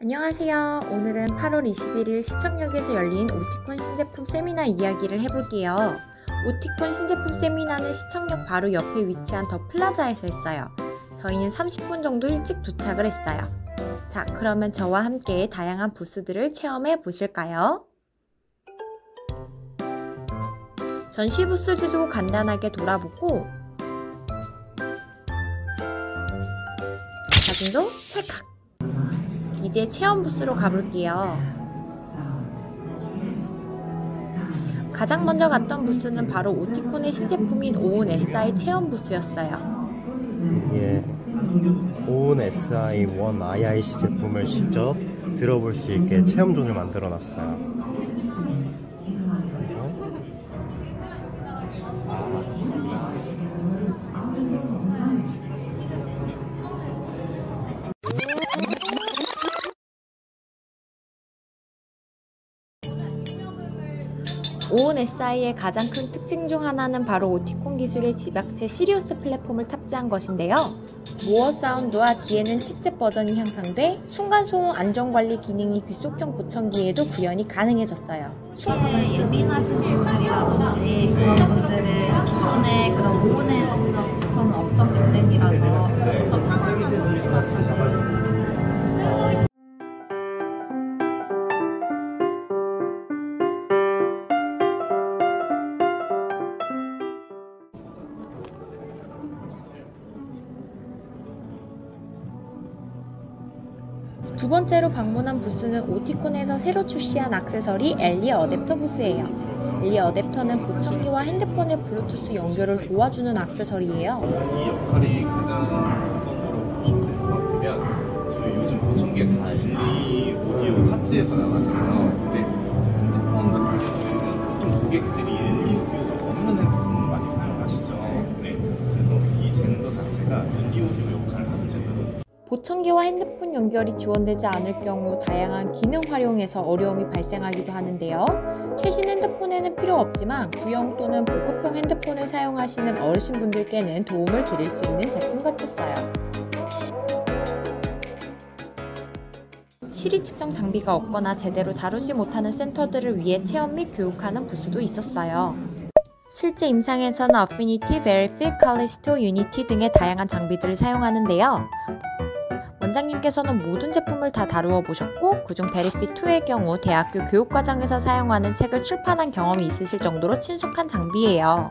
안녕하세요. 오늘은 8월 21일 시청역에서 열린 오티콘 신제품 세미나 이야기를 해볼게요. 오티콘 신제품 세미나는 시청역 바로 옆에 위치한 더 플라자에서 했어요. 저희는 30분 정도 일찍 도착을 했어요. 자, 그러면 저와 함께 다양한 부스들을 체험해 보실까요? 전시 부스들도 간단하게 돌아보고 사진도 찰칵! 이제 체험 부스로 가볼게요. 가장 먼저 갔던 부스는 바로 오티콘의 신제품인 오온 SI 체험 부스였어요. 예, 오온 SI 원 IIC 제품을 직접 들어볼 수 있게 체험존을 만들어 놨어요. 오온 SI의 가장 큰 특징 중 하나는 바로 오티콘 기술의 집약체 시리우스 플랫폼을 탑재한 것인데요. 모어 사운드와 뒤에는 칩셋 버전이 향상돼 순간소음 안전관리 기능이 귀속형 보청기에도 구현이 가능해졌어요. 예민하신 분들이라든지 그런 분들은 기존의 그런 오온에서는 없던 프로그램이라서 더 편안한 정치가 두 번째로 방문한 부스는 오티콘에서 새로 출시한 액세서리 엘리 어댑터 부스예요. 엘리 어댑터는 보청기와 핸드폰의 블루투스 연결을 도와주는 액세서리예요. 이 역할이 가장 어떤 거로 보시면 될 것 같으면 저희 요즘 보청기에 다 엘리 오디오 탑재해서 나가잖아요. 근데 핸드폰 같은 경우에는 보통 고객들이 엘리 오디오가 없는 핸드폰을 많이 사용하시죠. 네. 그래서 이 젠더 자체가 엘리 오디오 역할을 하는 젠더로 보청기와 핸드폰 연결이 지원되지 않을 경우 다양한 기능 활용에서 어려움이 발생하기도 하는데요. 최신 핸드폰에는 필요 없지만 구형 또는 보급형 핸드폰을 사용하시는 어르신분들께는 도움을 드릴 수 있는 제품 같았어요. 시리 측정 장비가 없거나 제대로 다루지 못하는 센터들을 위해 체험 및 교육하는 부스도 있었어요. 실제 임상에서는 어피니티, 베리핏, 칼리스토, 유니티 등의 다양한 장비들을 사용하는데요. 원장님께서는 모든 제품을 다 다루어 보셨고 그중 베리핏2의 경우 대학교 교육과정에서 사용하는 책을 출판한 경험이 있으실 정도로 친숙한 장비예요.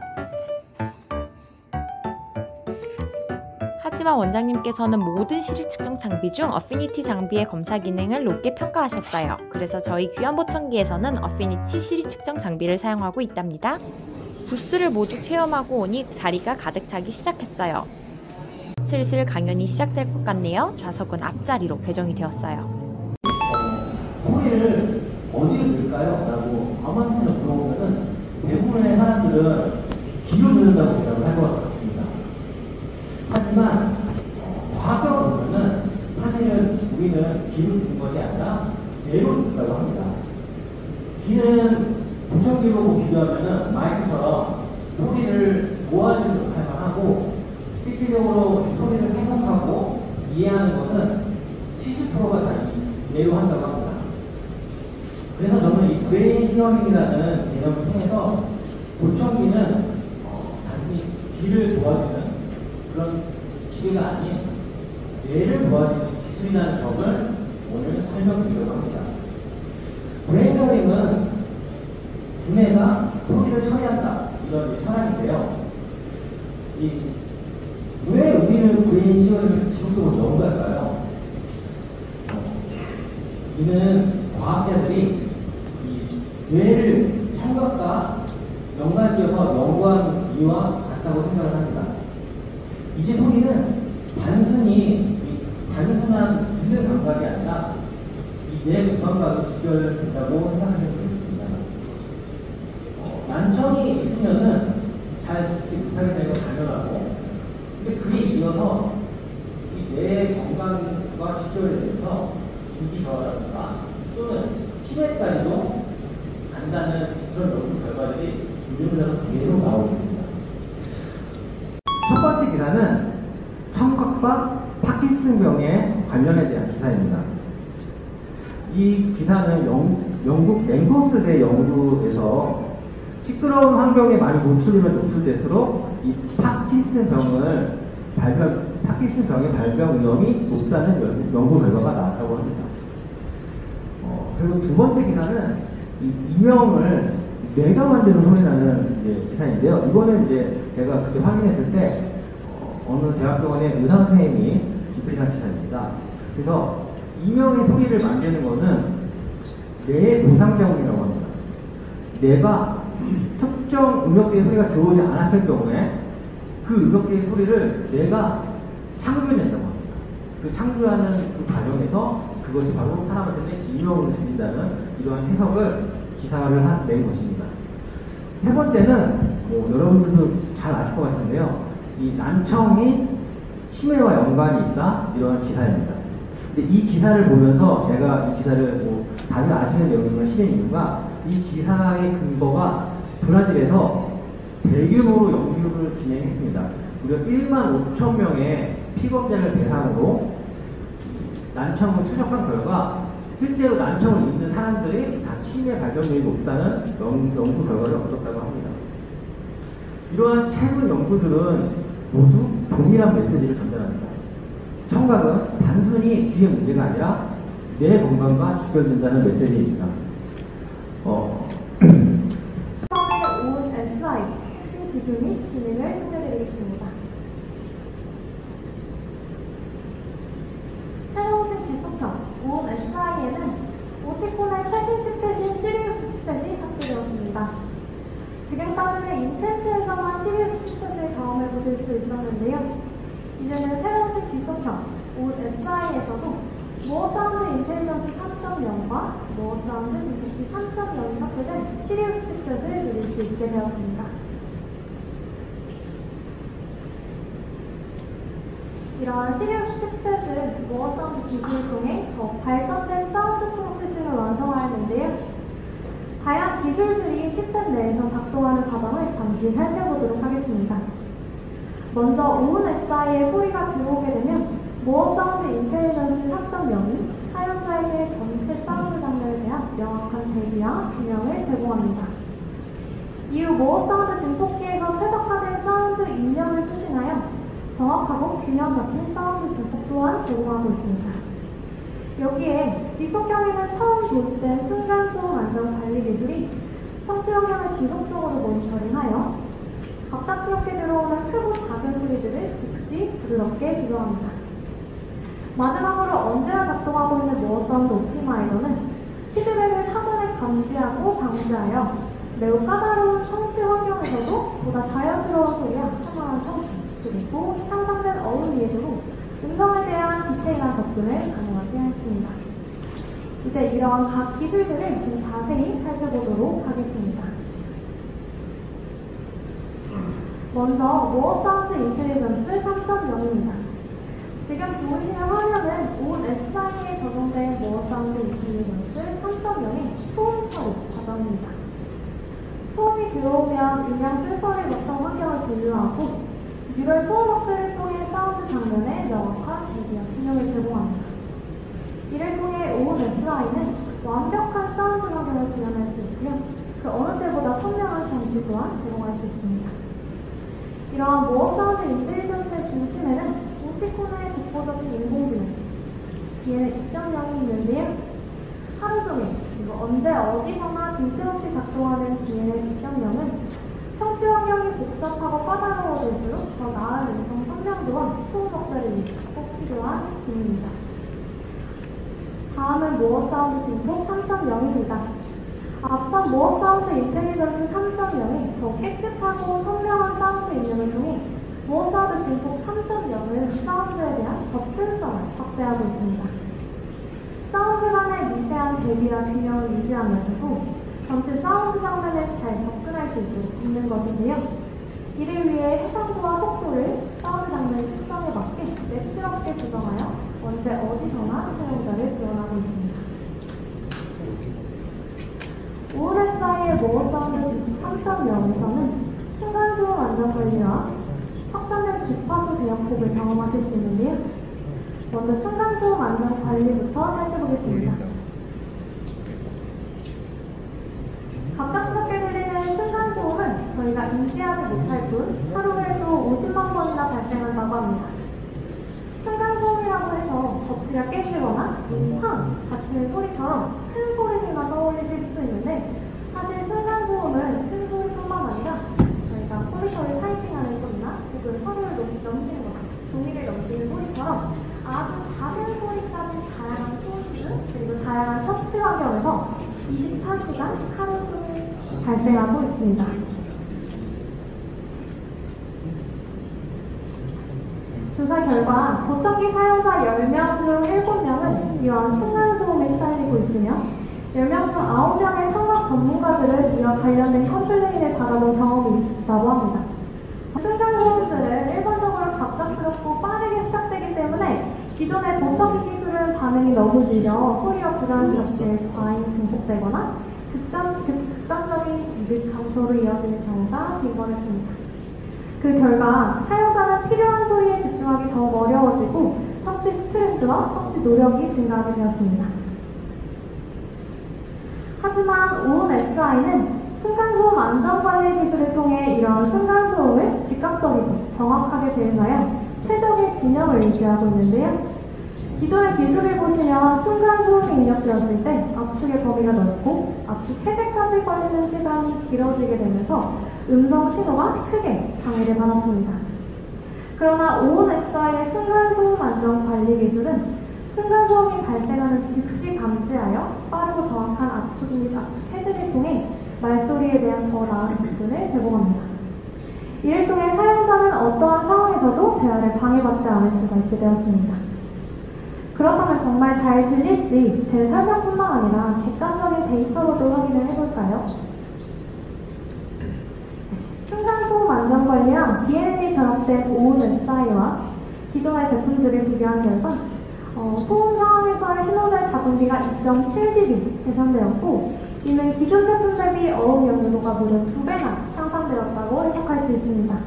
하지만 원장님께서는 모든 시리 측정 장비 중 어피니티 장비의 검사 기능을 높게 평가하셨어요. 그래서 저희 귀한 보청기에서는 어피니티 시리 측정 장비를 사용하고 있답니다. 부스를 모두 체험하고 오니 자리가 가득 차기 시작했어요. 슬슬 강연이 시작될 것 같네요. 좌석은 앞자리로 배정이 되었어요. 소리를 어디를 들까요? 라고 아무한테나 물어보면은 대부분의 사람들은 귀로 들은다고 대답을 할 것 같습니다. 하지만 과학적으로 보면은 사실은 우리는 귀로 듣는 것이 아니라 뇌로 듣다고 합니다. 귀는 보청기로 비교하면은 마이크처럼 소리를 모아주는 역할만 하고 실질적으로 소리를 해석하고 이해하는 것은 70%가 다 뇌로 한다고 합니다. 그래서 저는 이 브레인 히어링이라는 개념을 통해서 보청기는 단지 귀를 도와주는 그런 기계가 아닌 뇌를 도와주는 기술이라는 점을 오늘 설명드리려고 합니다. 브레인 히어링은 두뇌가 소리를 처리한다 이런 철학인데요. 왜 우리는 브레인 히어링을 지속적으로 연구할까요? 이는 과학자들이 이 뇌를 청각과 연관지어서 연구한 이유와 같다고 생각을 합니다. 이제 소리는 단순한 듣는 감각이 아니라 이 뇌 구강과도 직결된다고 생각하는 수 있습니다. 난청이 있으면은 잘 듣지 못하게 되고 당연하고 이제 그에 이어서 이 뇌 건강과 직결돼서 기기 저하라든가 또는 치매까지도 간다는 그런 연구 결과들이 요즘에서 계속 나오고 있습니다. 첫 번째 번째 기사는 청각과 파킨슨병에 관련에 대한 기사입니다. 이 기사는 영국 랭커스대 연구에서 시끄러운 환경에 많이 노출될수록 이 파킨슨병의 발병 위험이 높다는 연구 결과가 나왔다고 합니다. 그리고 두 번째 기사는 이 이명을 뇌가 만드는 소리라는 기사인데요. 이거는 이제 제가 그때 확인했을 때 어느 대학병원의 의사 선생님이 집필한 기사입니다. 그래서 이명의 소리를 만드는 거는 뇌의 노상병이라고 합니다. 뇌가 특정 음역대의 소리가 들어오지 않았을 경우에 그 음역대의 소리를 뇌가 창조해낸다고 합니다. 그 창조하는 그 과정에서 그것이 바로 사람한테 이명으로 들린다는 이러한 해석을 기사를 낸 것입니다. 세 번째는 여러분들도 잘 아실 것 같은데요. 이 난청이 치매와 연관이 있다 이러한 기사입니다. 근데 이 기사를 보면서 제가 이 기사를 다들 아시는 내용을 실은 이유가 이 기사의 근거가 브라질에서 대규모로 연구를 진행했습니다. 무려 1만 5천 명의 피검자를 대상으로 난청을 추적한 결과 실제로 난청을 입는 사람들이 다 치매 발병률이 높다는 연구 결과를 얻었다고 합니다. 이러한 최근 연구들은 모두 동일한 메시지를 전달합니다. 청각은 단순히 귀의 문제가 아니라 뇌 건강과 직결된다는 메시지입니다. 온 SI 핵심 기준 및 기능을 소개해드리겠습니다. 새로운 기초청 온 SI에는 오티콘의 최신 칩셋인 시리우스 칩셋이 탑재되었습니다. 지금까지는 인텐트에서만 시리우스 칩셋을 경험해보실 수 있었는데요. 이제는 새로운 기초청 온 SI에서도 모어 사운드 인텔리전스 3.0과 모어 사운드 인텔리전스 3.0이 탑재된 시리우스 칩셋을 누릴 수 있게 되었습니다. 이러한 시리우스 칩셋은 모어 사운드 기술을 통해 더 발전된 사운드 프로세싱을 완성하였는데요. 다양한 기술들이 칩셋 내에서 작동하는 과정을 잠시 살펴보도록 하겠습니다. 먼저 오은 SI의 소리가 들어오게 되면 모어 사운드 인텔리전스 3.0이 사용자에게 전체 사운드 장르에 대한 명확한 대비와 균형을 제공합니다. 이후 모어 사운드 증폭기에서 최적화된 사운드 입력을 수신하여 정확하고 균형 잡힌 사운드 증폭 또한 제공하고 있습니다. 여기에 미속경에는 처음 도입된 순간소음 안전 관리 기술이 청취 영향을 지속적으로 모니터링하여 갑작스럽게 들어오는 크고 작은 소리들을 즉시 부드럽게 조정합니다. 마지막으로 언제나 작동하고 있는 모어 사운드 옵티마이저는 피드백을 사전에 감지하고 방지하여 매우 까다로운 청취 환경에서도 보다 자연스러운 소리와 편안한 청취 그리고 향상된 어음 이해도로 음성에 대한 디테일한 접근을 가능하게 했습니다. 이제 이러한 각 기술들을 좀 자세히 살펴보도록 하겠습니다. 먼저 모어 사운드 인텔리전스 3.0입니다. 지금 보시는 화면은 온 SI에 적용된 모어 사운드 인텔리전스 3.0의 소음 처리 과정입니다. 소음이 들어오면 음량 필터를 거쳐 환경을 분류하고 뉴럴 소음업들을 통해 사운드 장면에 명확한 대비와 균형을 제공합니다. 이를 통해 온 SI는 완벽한 사운드 환경을 구현할 수 있고요. 그 어느 때보다 선명한 장치 또한 제공할 수 있습니다. 이러한 모어 사운드 인텔리전스의 중심에는 오티콘의 독보적인 인공지능, 뒤에는 입점령이 있는데요. 하루 종일, 그리고 언제 어디서나 빈틈없이 작동하는 뒤에는 입점령은 청취 환경이 복잡하고 까다로워질수록 더 나은 음성 선명도와 소음 적재를 위해 꼭 필요한 기능입니다. 다음은 모어 사운드 증폭 3.0입니다. 앞선 모어 사운드 인텔리전스 3.0이 더 깨끗하고 선명한 사운드 입력을 통해 모어 사운드 증폭 3.0은 사운드에 대한 접근성을 확대하고 있습니다. 사운드 간의 미세한 대비와 균형을 유지하면서도 전체 사운드 장면에 잘 접근할 수 있도록 돕는 것인데요. 이를 위해 해상도와 속도를 사운드 장면의 특성에 맞게 맵스럽게 조정하여 언제 어디서나 사용자를 지원하고 있습니다. OSI의 모어 사운드 3.0에서는 순간소음 안전 관리와 확장된 주파수 제어폭을 경험하실 수 있는데요. 먼저 층간소음 안전 관리부터 살펴보겠습니다. 갑작스럽게 들리는 층간소음은 저희가 인지하지 못할 뿐 하루에도 50만 번이나 발생한다고 합니다. 층간소음이라고 해서 벽지가 깨지거나 팡! 닫히는 소리처럼 큰 소리들만 떠올리실 수도 있는데, 사실 층간소음은 큰 소리뿐만 아니라 저희가 컴퓨터를 타이핑하는 소리나 혹은 서류를 넘기는 거나 종이를 넘기는 소리처럼 아주 작은 소리까지 다양한 소스 그리고 다양한 섭취 환경에서 24시간 하루 종일 발생하고 있습니다. 조사 결과 보청기 사용자 10명 중 7명은 이러한 층간소음에 시달리고 있으며 10명 중 9명의 상업 전문가들은 이와 관련된 컴플레인을 받아본 경험이 있다고 합니다. 층간소음들은 일반적으로 갑작스럽고 빠르게 시작되기 때문에 기존의 보청기 기술은 반응이 너무 느려 소리와 부자연스럽게 과잉 증폭되거나 극단적인 및 감소로 이어지는 경우가 빈번했습니다. 그 결과 사용자는 필요한 소리에 집중하기 더 어려워지고 섭취 스트레스와 섭취 노력이 증가하게 되었습니다. 하지만 오온 SI는 층간소음 안전관리 기술을 통해 이러한 층간소음을 즉각적이고 정확하게 대응하여 최적의 균형을 유지하고 있는데요. 기존의 기술을 보시면 층간소음이 입력되었을 때 압축의 범위가 넓고 압축 해제까지 걸리는 시간이 길어지게 되면서 음성 신호가 크게 장애를 받았습니다. 그러나 오온 SI의 층간소음 안전 관리 기술은 층간소음이 발생하는 즉시 감지하여 빠르고 정확한 압축 및 압축 해제를 통해 말소리에 대한 더 나은 접근을 제공합니다. 이를 통해 사용자는 어떠한 상황에서도 대화를 방해받지 않을 수가 있게 되었습니다. 그렇다면 정말 잘 들릴지 제 설명뿐만 아니라 객관적인 데이터로도 확인을 해볼까요? 층간소음 안전관리랑 DNA에 결합된 오온 SI와 기존의 제품들을 비교한 결과 소음 상황에서의 신호대 가동비가 2.7dB 개선되었고, 이는 기존 제품 대비 어음 연료도가 무려 2배나 향상되었다고 해석할 수 있습니다.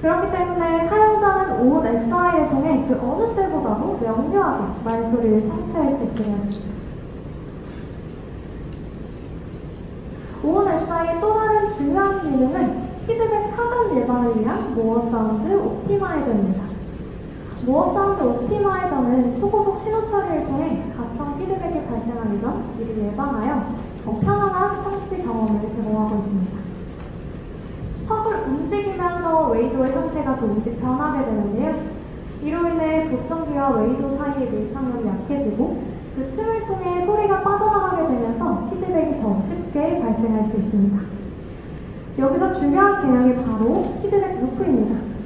그렇기 때문에 사용자는 오온 SI를 통해 그 어느 때보다도 명료하게 말소리를 청취할 수 있게 되었습니다. 오온 SI의 또 다른 중요한 기능은 피드백 차단 예방을 위한 모어 사운드 옵티마이저입니다. 모어 사운드 옵티마이저는 초고속 신호 처리를 통해 가청 피드백이 발생하기 전 미리 예방하여 더 편안한 청취 경험을 제공하고 있습니다. 턱을 움직이면서 웨이도의 형태가 조금씩 변하게 되는데요. 이로 인해 보청기와 웨이도 사이의 밀착력이 약해지고 그 틈을 통해 소리가 빠져나가게 되면서 피드백이 더 쉽게 발생할 수 있습니다. 여기서 중요한 개념이 바로 피드백 루프입니다.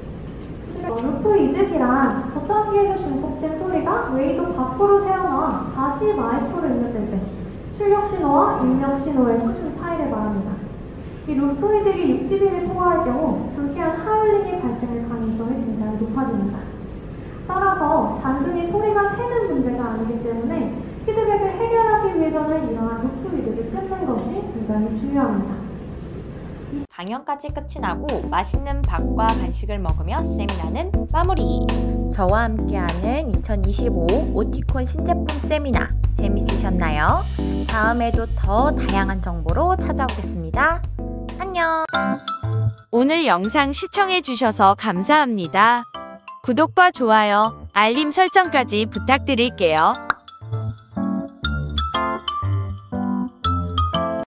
루프 이득이란 보청기에서 증폭된 소리가 웨이도 밖으로 새어나와 다시 마이크로 입력될 때 출력 신호와 입력 신호의 수준 차이를 말합니다. 이 루프 이득이 6dB를 통과할 경우 불쾌한 하울링이 발생할 가능성이 굉장히 높아집니다. 따라서 단순히 소리가 새는 문제가 아니기 때문에 피드백을 해결하기 위해서는 이러한 루프 이득을 끊는 것이 굉장히 중요합니다. 강연까지 끝이 나고 맛있는 밥과 간식을 먹으며 세미나는 마무리! 저와 함께하는 2025 오티콘 신제품 세미나 재밌으셨나요? 다음에도 더 다양한 정보로 찾아오겠습니다. 안녕! 오늘 영상 시청해주셔서 감사합니다. 구독과 좋아요, 알림 설정까지 부탁드릴게요.